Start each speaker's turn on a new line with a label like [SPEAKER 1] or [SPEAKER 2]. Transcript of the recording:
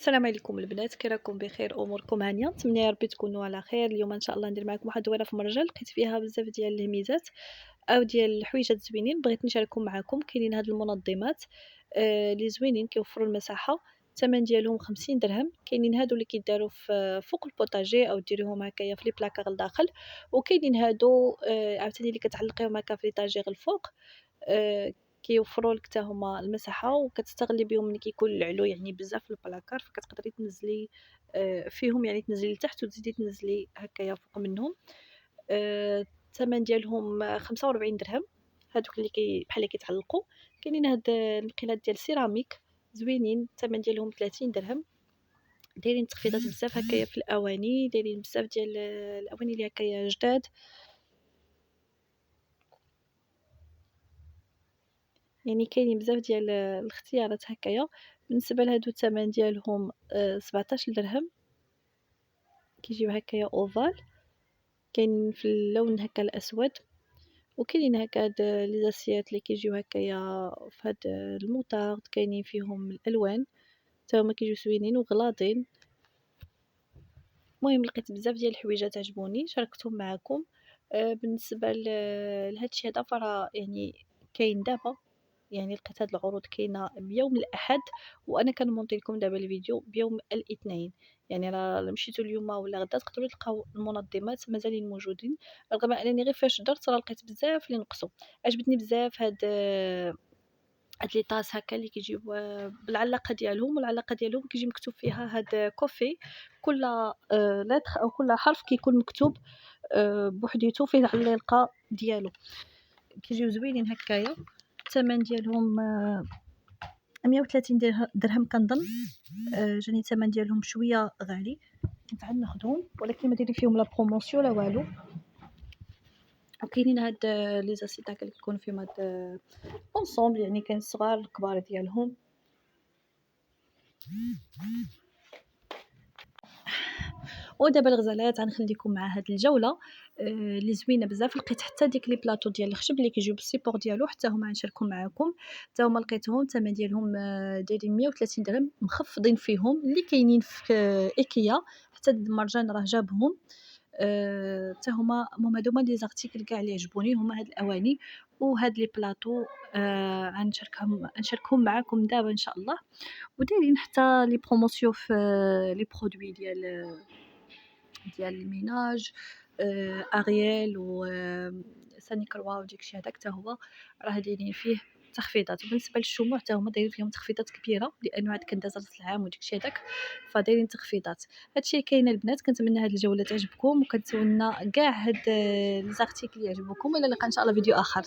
[SPEAKER 1] السلام عليكم البنات، كي راكم بخير؟ اموركم هانيه؟ نتمنى يا ربي تكونوا على خير. اليوم ان شاء الله ندير معكم واحد الدويره في مرجان لقيت فيها بزاف ديال الهميزات او ديال الحويجات زوينين، بغيت نشاركهم معكم. كاينين هاد المنظمات اللي زوينين كيوفروا المساحه. الثمن ديالهم 50 درهم. كاينين هادو اللي كيداروا في فوق البوطاجي او ديريهم هكايا في لي بلاكار لداخل، وكاينين هادو عاوتاني اللي كتعلقيهم هكا في ليطاجير الفوق. كيوفروا لك حتى هما المساحة، وكتستغلي بهم ملي كيكون العلو يعني بزاف في البلاكار، فكتقدري تنزلي فيهم، يعني تنزلي لتحت وتزيدي تنزلي هكايا فوق منهم. الثمن ديالهم 45 درهم. هادوك اللي بحال اللي كيتعلقوا. كاينين هاد المقيلات ديال السيراميك زوينين، الثمن ديالهم 30 درهم. دايرين تخفيضات بزاف هكايا في الاواني، دايرين بزاف ديال الاواني اللي هكايا جداد. يعني كاينين بزاف ديال الاختيارات هكايا. بالنسبة لهادو الثمن ديالهم 17 درهم. كيجيو هكايا اوفال، كاينين في اللون هكا الاسود، وكاينين هكا هاد لي زاسيات اللي كيجيو هكايا في هاد الموطارد، كاينين فيهم الالوان حتى هما كيجيو زوينين وغلاضين. المهم لقيت بزاف ديال الحويجات عجبوني شاركتهم معكم. بالنسبة لهادشي هذا فراه يعني كاين دابا، يعني لقيت هاد العروض كاينة بيوم الأحد، وأنا كنمونطي لكم دابا الفيديو بيوم الاثنين. يعني راه مشيتو اليوم ولا غدا تقدروا تلقاو المنظمات مازالين موجودين، رغم أنني غير فاش درت راه لقيت بزاف اللي نقصوا. عجبتني بزاف هاد لي طاس هكا اللي كيجيو بالعلاقة ديالهم، والعلاقة ديالهم كيجي مكتوب فيها هاد كوفي. كل لتر أو كل حرف كيكون مكتوب بوحديتو فيه العليقة ديالو. كيجيو زوينين هكايا. الثمن ديالهم 130 درهم كنظن. جاني الثمن ديالهم شويه غالي، كنت عاد ناخذهم ولكن ما دايرين فيهم لا بروموسيون لا والو. وكاينين هاد لي زاسيت هكا اللي كيكونوا فيهم هاد اونصومبل، يعني كاين الصغار الكبار ديالهم. ودابا الغزالات غنخليكم مع هاد الجوله اللي زوينه بزاف. لقيت حتى ديك لي بلاطو ديال الخشب اللي كيجيو بالسيبور ديالو، حتى هما غنشاركهم معكم. حتى هما لقيتهم الثمن ديالهم دايرين 130 درهم، مخفضين فيهم اللي كاينين في ايكيا. حتى المرجان راه جابهم. حتى هما هادوما لي زارتيكل كاع اللي عجبوني، هما هاد الاواني وهاد لي بلاطو. غنشاركهم معكم دابا ان شاء الله. ودايرين حتى لي بروموسيون في لي برودوي ديال الميناج. ارييل و ساني كروا وداكشي هذاك حتى هو راه دايرين فيه تخفيضات. وبالنسبه للشموع حتى هما دايرين فيهم تخفيضات كبيره، لانه عاد كنداز راس العام وداكشي هذاك، فدايرين تخفيضات. هادشي كاين البنات. كنتمنى هاد الجوله تعجبكم، وكنتمنى كاع هاد لي زارتيكل يعجبوكم. الى اللقاء ان شاء الله فيديو اخر.